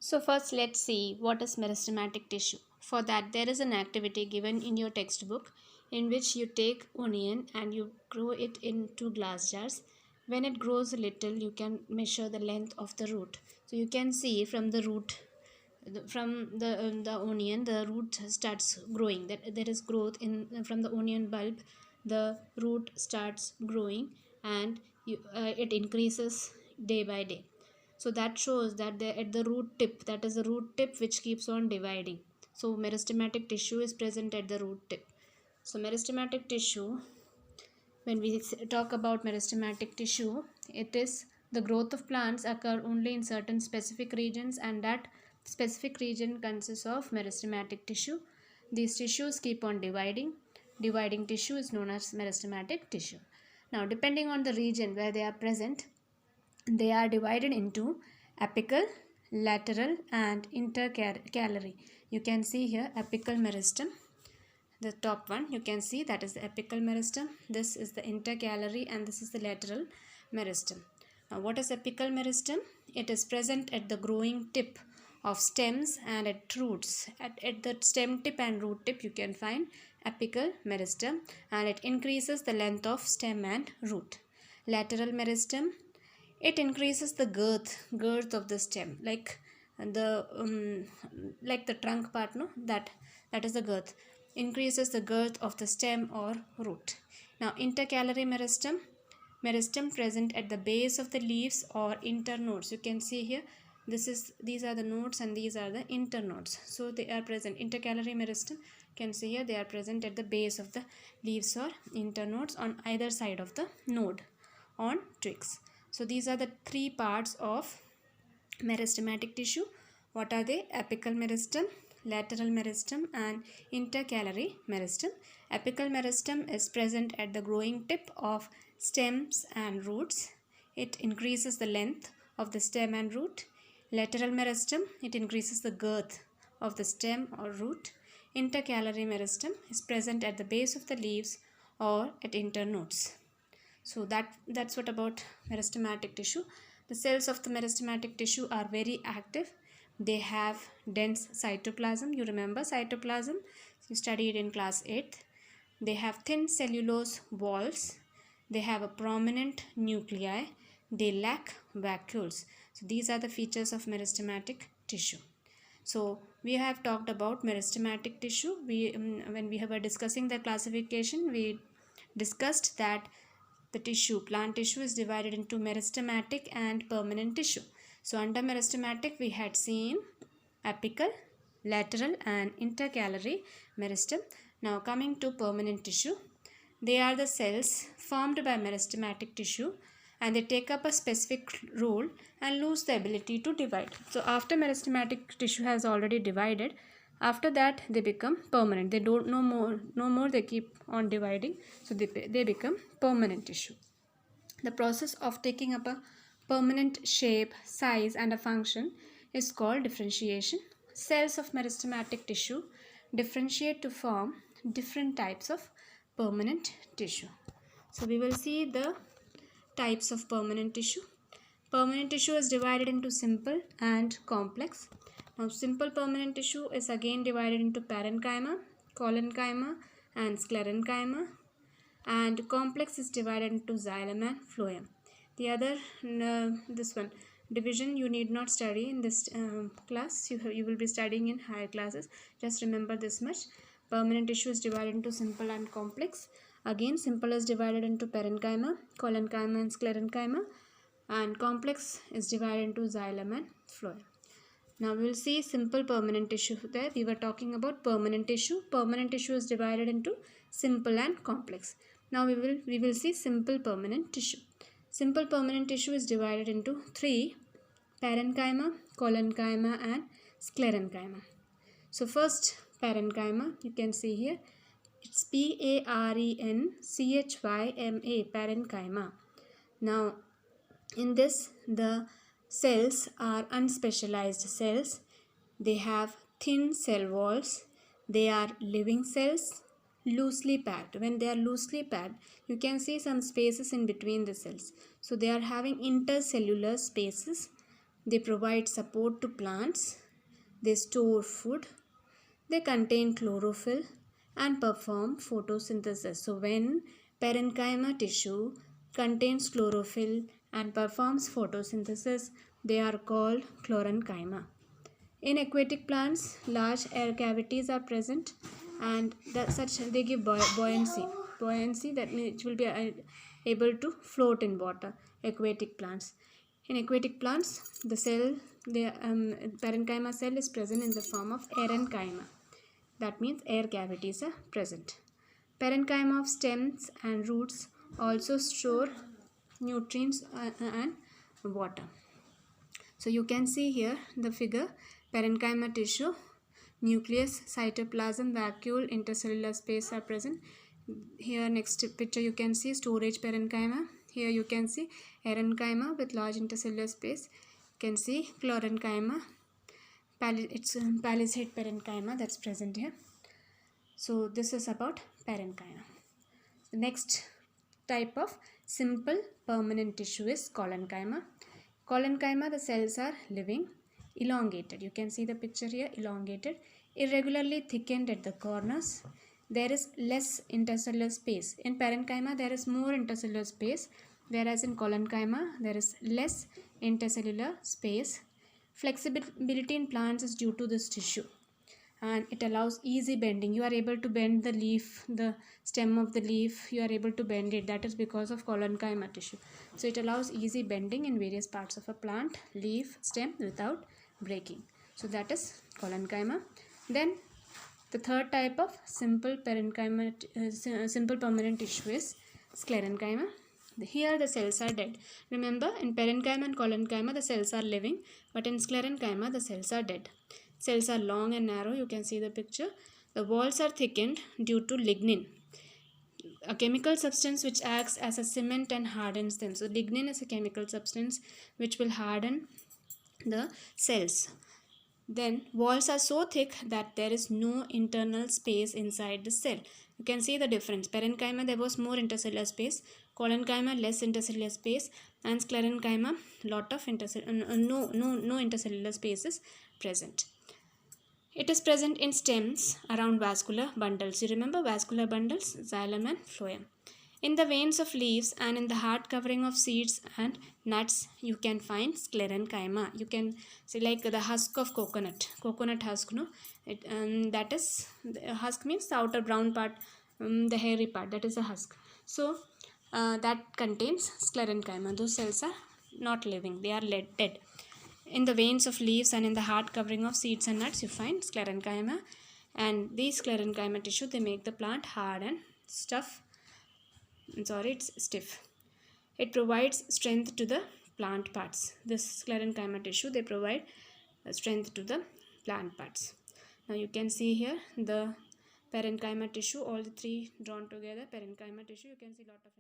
So first let's see what is meristematic tissue. For that there is an activity given in your textbook in which you take onion and you grow it in 2 glass jars. When it grows a little you can measure the length of the root. So you can see from the root from the onion the root starts growing, that there is growth in from the onion bulb. The root starts growing and it increases day by day. So that shows that at the root tip, that is the root tip which keeps on dividing. So meristematic tissue is present at the root tip. So meristematic tissue, when we talk about meristematic tissue, it is the growth of plants occur only in certain specific regions, and that specific region consists of meristematic tissue. These tissues keep on dividing. Dividing tissue is known as meristematic tissue. Now depending on the region where they are present, they are divided into apical, lateral and intercalary. You can see here apical meristem. The top one you can see, that is the apical meristem. This is the intercalary and this is the lateral meristem. Now what is apical meristem? It is present at the growing tip of stems and at roots. At the stem tip and root tip you can find apical meristem, and it increases the length of stem and root. Lateral meristem, it increases the girth of the stem, like the trunk part, no, that is the girth, increases the girth of the stem or root. Now intercalary meristem present at the base of the leaves or internodes. You can see here, these are the nodes and these are the internodes. So they are present, intercalary meristem, you can see here, they are present at the base of the leaves or internodes on either side of the node on twigs. So these are the three parts of meristematic tissue. What are they? Apical meristem, lateral meristem and intercalary meristem. Apical meristem is present at the growing tip of stems and roots. It increases the length of the stem and root. Lateral meristem, it increases the girth of the stem or root. Intercalary meristem is present at the base of the leaves or at internodes. So that's what about meristematic tissue. The cells of the meristematic tissue are very active. They have dense cytoplasm. You remember cytoplasm? You studied in class 8. They have thin cellulose walls. They have a prominent nuclei. They lack vacuoles. So these are the features of meristematic tissue. So we have talked about meristematic tissue. When we were discussing the classification, we discussed that the plant tissue is divided into meristematic and permanent tissue. So under meristematic we had seen apical, lateral and intercalary meristem. Now coming to permanent tissue, they are the cells formed by meristematic tissue and they take up a specific role and lose the ability to divide. So after meristematic tissue has already divided, after that they become permanent. They don't no more they keep on dividing, so they become permanent tissue. The process of taking up a permanent shape, size and a function is called differentiation. Cells of meristematic tissue differentiate to form different types of permanent tissue. So we will see the types of permanent tissue. Permanent tissue is divided into simple and complex. Now simple permanent tissue is again divided into parenchyma, collenchyma and sclerenchyma, and complex is divided into xylem and phloem. The other this one division you need not study in this class. You will be studying in higher classes. Just remember this much. Permanent tissue is divided into simple and complex. Again simple is divided into parenchyma, collenchyma and sclerenchyma, and complex is divided into xylem and phloem. Now we will see simple permanent tissue. There we were talking about permanent tissue. Permanent tissue is divided into simple and complex. Now we will see simple permanent tissue. Simple permanent tissue is divided into three: parenchyma, collenchyma and sclerenchyma. So first parenchyma, you can see here, it's Parenchyma, parenchyma. Now in this the cells are unspecialized cells. They have thin cell walls. They are living cells, loosely packed. When they are loosely packed, you can see some spaces in between the cells. So they are having intercellular spaces They provide support to plants. They store food. They contain chlorophyll and perform photosynthesis. So when parenchyma tissue contains chlorophyll and performs photosynthesis, they are called chlorenchyma. In aquatic plants, large air cavities are present, and they give buoyancy. Buoyancy, that means it will be able to float in water. Aquatic plants. In aquatic plants, the parenchyma cell is present in the form of aerenchyma. That means air cavities are present. Parenchyma of stems and roots also store nutrients and water. So you can see here the figure: parenchyma tissue, nucleus, cytoplasm, vacuole, intercellular space are present. Here next picture you can see storage parenchyma. Here you can see aerenchyma with large intercellular space. You can see chlorenchyma. It's palisade parenchyma that's present here. So this is about parenchyma. The next type of simple permanent tissue is collenchyma. Collenchyma, the cells are living, elongated. You can see the picture here, elongated, irregularly thickened at the corners. There is less intercellular space. In parenchyma, there is more intercellular space, whereas in collenchyma, there is less intercellular space. Flexibility in plants is due to this tissue, and it allows easy bending. You are able to bend the leaf, the stem of the leaf, you are able to bend it. That is because of collenchyma tissue. So it allows easy bending in various parts of a plant, leaf, stem, without breaking. So that is collenchyma. Then the third type of simple permanent tissue is sclerenchyma. Here the cells are dead. Remember, in parenchyma and collenchyma the cells are living, but in sclerenchyma the cells are dead. Cells are long and narrow. You can see the picture. The walls are thickened due to lignin, a chemical substance which acts as a cement and hardens them. So lignin is a chemical substance which will harden the cells. Then walls are so thick that there is no internal space inside the cell. You can see the difference. Parenchyma there was more intercellular space, collenchyma less intercellular space, and sclerenchyma lot of no intercellular space is present. It is present in stems around vascular bundles. You remember vascular bundles, xylem and phloem. In the veins of leaves and in the hard covering of seeds and nuts, you can find sclerenchyma. You can see like the husk of coconut husk, no? That is, the husk means the outer brown part, the hairy part, that is a husk. So that contains sclerenchyma. Those cells are not living, they are dead. In the veins of leaves and in the hard covering of seeds and nuts, you find sclerenchyma. And these sclerenchyma tissue, they make the plant hard and stiff. It provides strength to the plant parts. This sclerenchyma tissue, they provide strength to the plant parts. Now you can see here the parenchyma tissue, all the three drawn together. Parenchyma tissue, you can see lot of